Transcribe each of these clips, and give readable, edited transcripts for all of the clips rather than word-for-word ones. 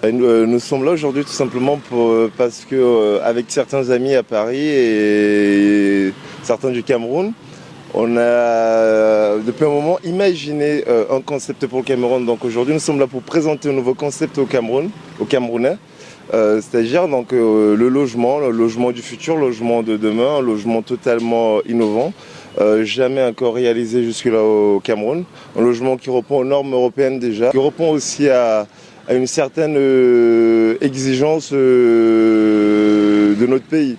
Nous sommes là aujourd'hui tout simplement parce que avec certains amis à Paris et certains du Cameroun, on a depuis un moment imaginé un concept pour le Cameroun. Donc aujourd'hui nous sommes là pour présenter un nouveau concept au Cameroun, aux Camerounais. C'est-à-dire donc le logement du futur, le logement de demain, un logement totalement innovant, jamais encore réalisé jusque-là au Cameroun. Un logement qui répond aux normes européennes déjà, qui répond aussi à une certaine exigence de notre pays.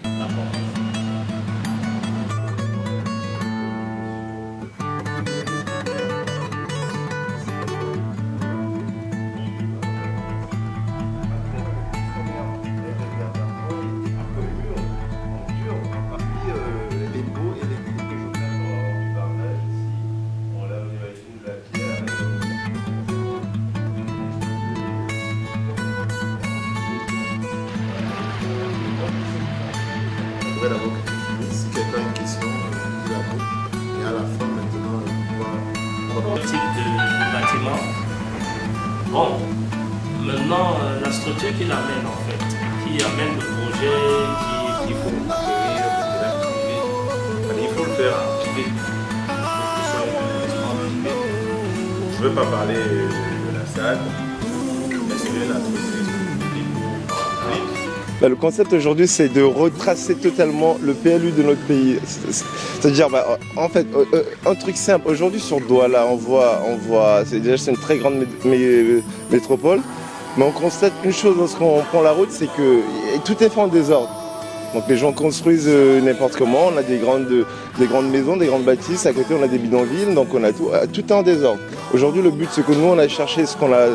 D'abord que tu finisses, quelqu'un a une question, il a dit, et à la fin maintenant, on va... Le type de bâtiment. Bon, maintenant, la structure qui l'amène en fait, qui amène le projet, Il faut acquérir de la privé. Il faut le faire en privé. Il faut que ce soit un investissement privé. Je ne veux pas parler de la salle, mais c'est de la société publique. Le concept aujourd'hui, c'est de retracer totalement le PLU de notre pays. C'est-à-dire, en fait, un truc simple. Aujourd'hui, sur Douala, on voit, c'est une très grande métropole, mais on constate une chose lorsqu'on prend la route, c'est que tout est fait en désordre. Donc les gens construisent n'importe comment, on a des grandes maisons, des grandes bâtisses, à côté on a des bidonvilles, donc on a tout est en désordre. Aujourd'hui, le but, ce que nous on a cherché, ce qu'on a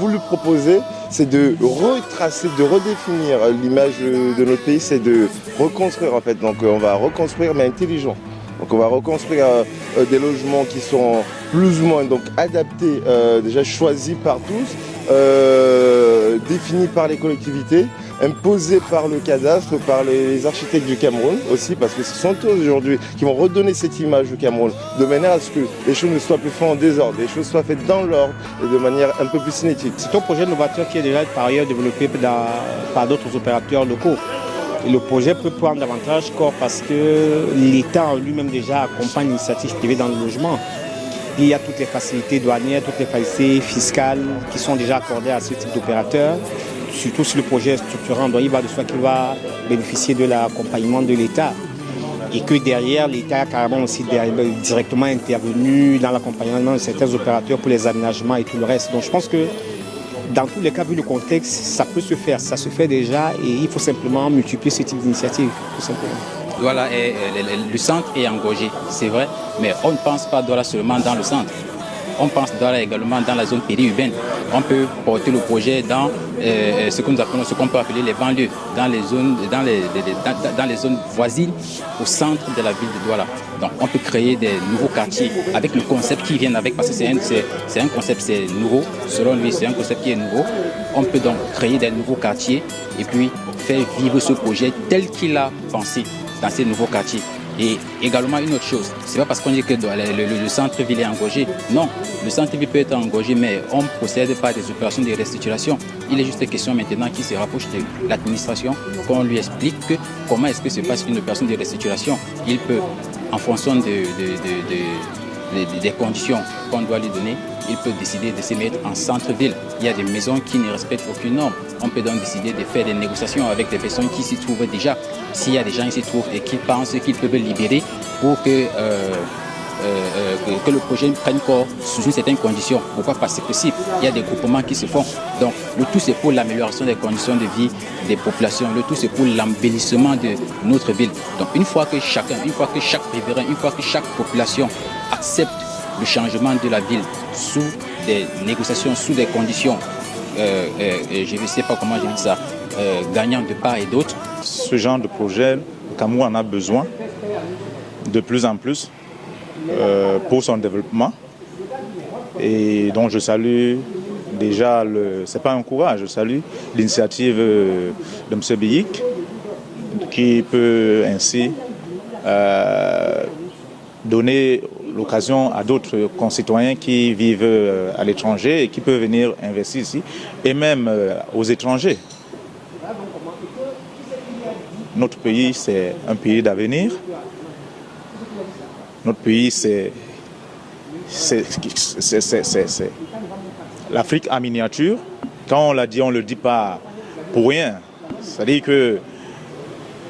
voulu proposer, c'est de retracer, de redéfinir l'image de notre pays, c'est de reconstruire en fait. Donc on va reconstruire mais intelligent. Donc on va reconstruire des logements qui sont plus ou moins donc adaptés, déjà choisis par tous, définis par les collectivités, imposés par le cadastre, par les architectes du Cameroun aussi, parce que ce sont eux aujourd'hui qui vont redonner cette image du Cameroun, de manière à ce que les choses ne soient plus faites en désordre, les choses soient faites dans l'ordre et de manière un peu plus cinétique. C'est un projet novateur qui est déjà par ailleurs développé par d'autres opérateurs locaux. Et le projet peut prendre davantage corps parce que l'État en lui-même déjà accompagne l'initiative privée dans le logement. Il y a toutes les facilités douanières, toutes les facilités fiscales qui sont déjà accordées à ce type d'opérateur. Surtout si le projet est structurant, donc il va de soi qu'il va bénéficier de l'accompagnement de l'État. Et que derrière, l'État a carrément aussi directement intervenu dans l'accompagnement de certains opérateurs pour les aménagements et tout le reste. Donc je pense que dans tous les cas, vu le contexte, ça peut se faire, ça se fait déjà et il faut simplement multiplier ce type d'initiative, tout simplement. Douala le centre est engorgé, c'est vrai, mais on ne pense pas Douala seulement dans le centre. On pense Douala également dans la zone périurbaine. On peut porter le projet dans ce qu'on peut appeler les banlieues, dans les zones voisines au centre de la ville de Douala. Donc on peut créer des nouveaux quartiers avec le concept qui vient avec, parce que c'est un concept c'est nouveau, selon lui c'est un concept qui est nouveau. On peut donc créer des nouveaux quartiers et puis faire vivre ce projet tel qu'il a pensé dans ces nouveaux quartiers. Et également une autre chose, c'est pas parce qu'on dit que le centre-ville est engorgé. Non, le centre-ville peut être engorgé, mais on ne procède pas à des opérations de restructuration. Il est juste question maintenant qu'il se rapproche de l'administration, qu'on lui explique comment est-ce que se passe une opération de restructuration. Il peut, en fonction des conditions qu'on doit lui donner, il peut décider de se mettre en centre-ville. Il y a des maisons qui ne respectent aucune norme. On peut donc décider de faire des négociations avec des personnes qui s'y trouvent déjà. S'il y a des gens qui s'y trouvent et qui pensent qu'ils peuvent libérer pour que le projet prenne corps sous une certaine condition. Pourquoi pas? C'est possible. Il y a des groupements qui se font. Donc le tout c'est pour l'amélioration des conditions de vie des populations. Le tout c'est pour l'embellissement de notre ville. Donc une fois que chaque riverain, une fois que chaque population accepte le changement de la ville sous des négociations, sous des conditions, je ne sais pas comment je dis ça, gagnant de part et d'autre. Ce genre de projet, le Cameroun en a besoin de plus en plus pour son développement. Et donc je salue déjà, c'est pas un courage, je salue l'initiative de M. Biyik qui peut ainsi donner l'occasion à d'autres concitoyens qui vivent à l'étranger et qui peuvent venir investir ici, et même aux étrangers. Notre pays, c'est un pays d'avenir. Notre pays, c'est l'Afrique en miniature. Quand on l'a dit, on ne le dit pas pour rien. C'est-à-dire que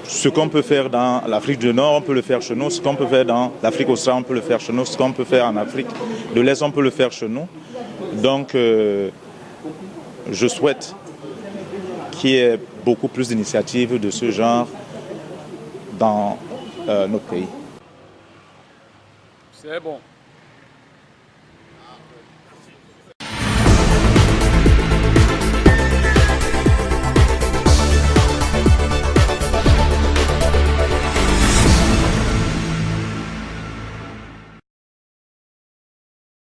ce qu'on peut faire dans l'Afrique du Nord, on peut le faire chez nous. Ce qu'on peut faire dans l'Afrique australe, on peut le faire chez nous. Ce qu'on peut faire en Afrique de l'Est, on peut le faire chez nous. Donc, je souhaite qu'il y ait beaucoup plus d'initiatives de ce genre dans notre pays. C'est bon.